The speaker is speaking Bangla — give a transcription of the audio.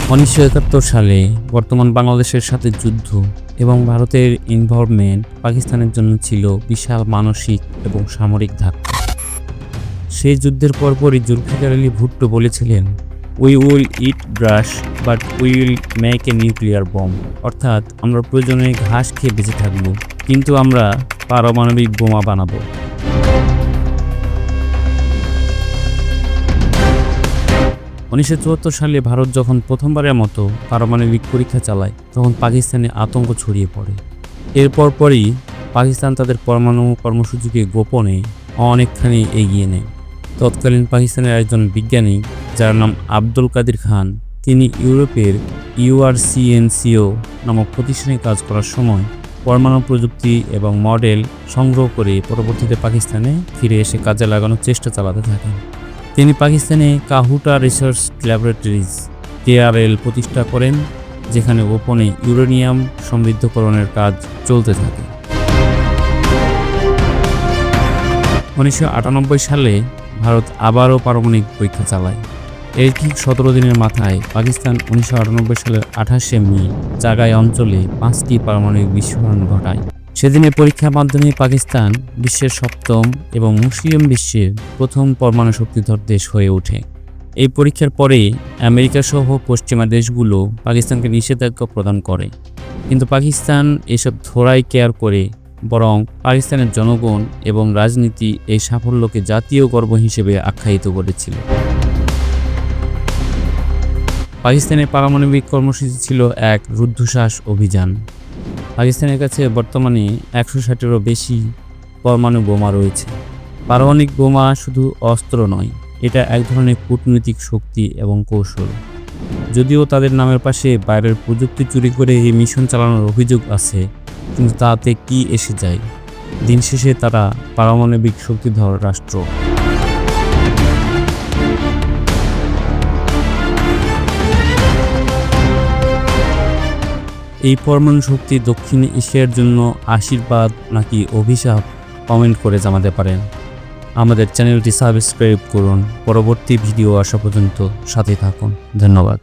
1971 সালে বর্তমান বাংলাদেশের সাথে যুদ্ধ এবং ভারতের ইনভলভমেন্ট পাকিস্তানের জন্য ছিল বিশাল মানসিক এবং সামরিক ধাক্কা। সেই যুদ্ধের পরপরই জুলফিকার আলী ভুট্টো বলেছিলেন, we will it glass but we will make a nuclear bomb, অর্থাৎ আমরা প্রয়োজনে ঘাস খেয়ে বেঁচে থাকব, কিন্তু আমরা পারমাণবিক বোমা বানাবো। সালে ভারত যখন প্রথমবারের মতো পারমাণবিক পরীক্ষা চালায়, তখন পাকিস্তানে আতঙ্ক ছড়িয়ে পড়ে। এরপর পরই পাকিস্তান তাদের পরমাণু কর্মসূচিকে গোপনে অনেকখানি এগিয়ে নেয়। তৎকালীন পাকিস্তানের একজন বিজ্ঞানী, যার নাম আব্দুল কাদির খান, তিনি ইউরোপের URCNCO নামক প্রতিষ্ঠানে কাজ করার সময় পরমাণু প্রযুক্তি এবং মডেল সংগ্রহ করে পরবর্তীতে পাকিস্তানে ফিরে এসে কাজে লাগানোর চেষ্টা চালাতে থাকেন। তিনি পাকিস্তানে কাহুটা রিসার্চ ল্যাবরেটরিজ KRL প্রতিষ্ঠা করেন, যেখানে গোপনে ইউরেনিয়াম সমৃদ্ধকরণের কাজ চলতে থাকে। 1998 সালে ভারত আবারও পারমাণবিক পরীক্ষা চালায়। এর ঠিক 17 দিনের মাথায় পাকিস্তান 1998 সালের 28শে মে জাগাই অঞ্চলে 5টি পারমাণবিক বিস্ফোরণ ঘটায়। সেদিনের পরীক্ষার মাধ্যমে পাকিস্তান বিশ্বের সপ্তম এবং মুসলিম বিশ্বের প্রথম পরমাণু শক্তিধর দেশ হয়ে ওঠে। এই পরীক্ষার পরে আমেরিকা সহ পশ্চিমা দেশগুলো পাকিস্তানকে নিষেধাজ্ঞা প্রদান করে, কিন্তু পাকিস্তান এসব থোড়াই কেয়ার করে, বরং পাকিস্তানের জনগণ এবং রাজনীতি এই সাফল্যকে জাতীয় গর্ব হিসেবে আখ্যায়িত করেছিল। পাকিস্তানের পারমাণবিক কর্মসূচি ছিল এক রুদ্ধশ্বাস অভিযান। পাকিস্তানের কাছে বর্তমানে 160-এরও বেশি পরমাণু বোমা রয়েছে। পারমাণবিক বোমা শুধু অস্ত্র নয়, এটা এক ধরনের কূটনৈতিক শক্তি এবং কৌশল। যদিও তাদের নামের পাশে বাইরের প্রযুক্তি চুরি করে এই মিশন চালানোর অভিযোগ আছে, কিন্তু তাতে কি এসে যায়? দিন শেষে তারা পারমাণবিক শক্তিধর রাষ্ট্র। এই পরমাণু শক্তি দক্ষিণ এশিয়ার জন্য আশীর্বাদ নাকি অভিশাপ, কমেন্ট করে জানাতে পারেন। আমাদের চ্যানেলটি সাবস্ক্রাইব করুন। পরবর্তী ভিডিও আসা পর্যন্ত সাথে থাকুন। ধন্যবাদ।